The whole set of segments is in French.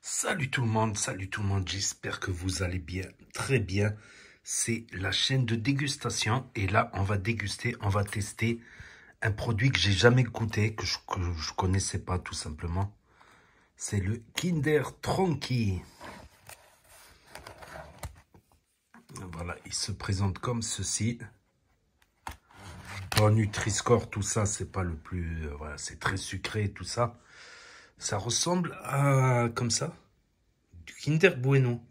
Salut tout le monde, j'espère que vous allez bien, très bien. C'est la chaîne de dégustation et là on va déguster, on va tester un produit que j'ai jamais goûté, que je connaissais pas tout simplement. C'est le Kinder Tronky. Voilà, il se présente comme ceci. Bon, Nutri-Score, tout ça, c'est pas le plus... voilà, c'est très sucré, tout ça. Ça ressemble à... comme ça. Du Kinder Bueno.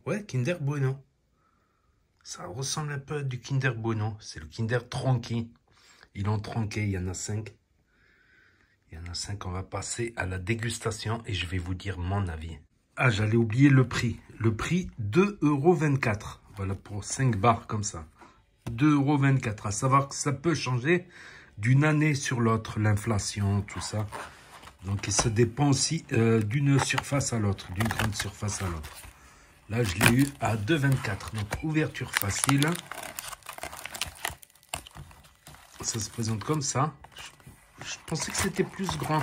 Ouais, Kinder Bueno. Ça ressemble un peu à du Kinder Bueno. C'est le Kinder Tronky. Il en tronqué, il y en a 5. Il y en a 5, on va passer à la dégustation et je vais vous dire mon avis. Ah, j'allais oublier le prix. Le prix, 2,24 €. Voilà, pour 5 barres comme ça. 2,24 €. À savoir que ça peut changer d'une année sur l'autre, l'inflation, tout ça. Donc, ça dépend aussi d'une surface à l'autre, d'une grande surface à l'autre. Là, je l'ai eu à 2,24 €. Donc, ouverture facile. Ça se présente comme ça. Je pensais que c'était plus grand.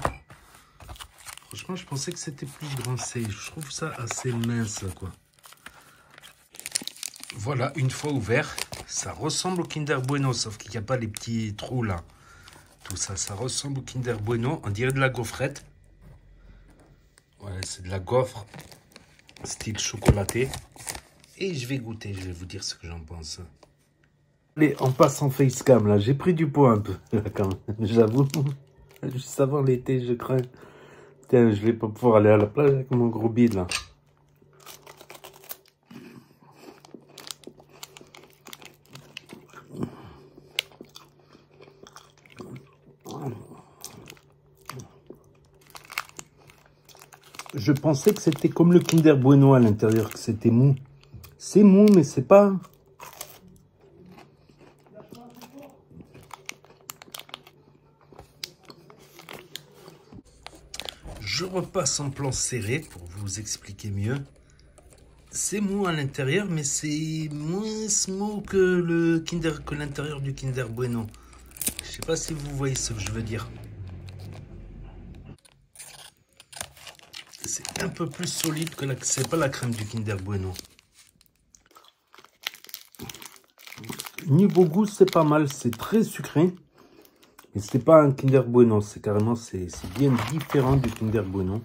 Franchement, je pensais que c'était plus grand. Je trouve ça assez mince, quoi. Voilà, une fois ouvert, ça ressemble au Kinder Bueno, sauf qu'il n'y a pas les petits trous là. Tout ça, ça ressemble au Kinder Bueno. On dirait de la gaufrette. Ouais, c'est de la gaufre, style chocolaté. Et je vais goûter, je vais vous dire ce que j'en pense. Allez, on passe en facecam là. J'ai pris du poids un peu, là, quand même, j'avoue. Juste avant l'été, je crains. Tiens, je vais pas pouvoir aller à la plage avec mon gros bide là. Je pensais que c'était comme le Kinder Bueno à l'intérieur, que c'était mou. C'est mou, mais c'est pas... Je repasse en plan serré pour vous expliquer mieux. C'est mou à l'intérieur, mais c'est moins mou que l'intérieur du Kinder Bueno. Je sais pas si vous voyez ce que je veux dire. C'est un peu plus solide que c'est pas la crème du Kinder Bueno. Niveau goût, c'est pas mal, c'est très sucré. Mais c'est pas un Kinder Bueno, c'est carrément, c'est bien différent du Kinder Bueno.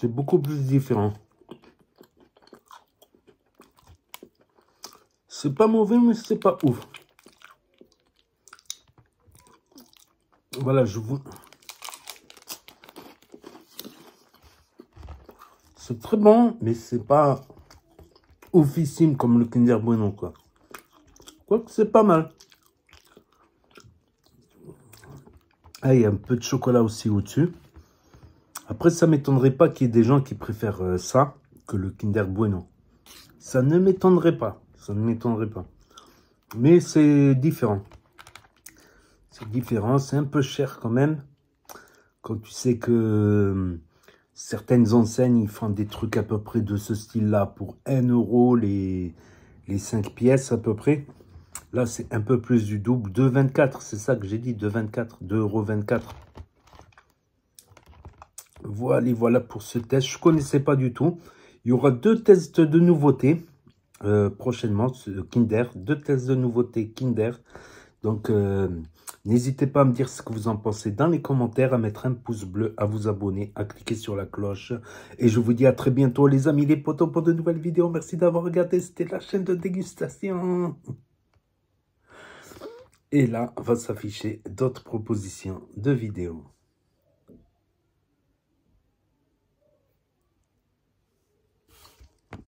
C'est beaucoup plus différent. C'est pas mauvais, mais c'est pas ouf. Voilà, je vous... C'est très bon, mais c'est pas oufissime comme le Kinder Bueno, quoi. Quoique c'est pas mal. Ah, il y a un peu de chocolat aussi au-dessus. Après, ça m'étonnerait pas qu'il y ait des gens qui préfèrent ça que le Kinder Bueno. Ça ne m'étonnerait pas. Ça ne m'étonnerait pas. Mais c'est différent. C'est différent. C'est un peu cher quand même. Quand tu sais que certaines enseignes, ils font des trucs à peu près de ce style-là pour 1 € les 5 pièces à peu près. Là, c'est un peu plus du double. 2,24 €, c'est ça que j'ai dit. 2,24 €. 2,24 €. Voilà pour ce test. Je ne connaissais pas du tout. Il y aura 2 tests de nouveautés prochainement. Kinder. 2 tests de nouveautés Kinder. Donc, n'hésitez pas à me dire ce que vous en pensez dans les commentaires, à mettre un pouce bleu, à vous abonner, à cliquer sur la cloche. Et je vous dis à très bientôt les amis, les potos, pour de nouvelles vidéos. Merci d'avoir regardé. C'était la chaîne de dégustation. Et là, va s'afficher d'autres propositions de vidéos.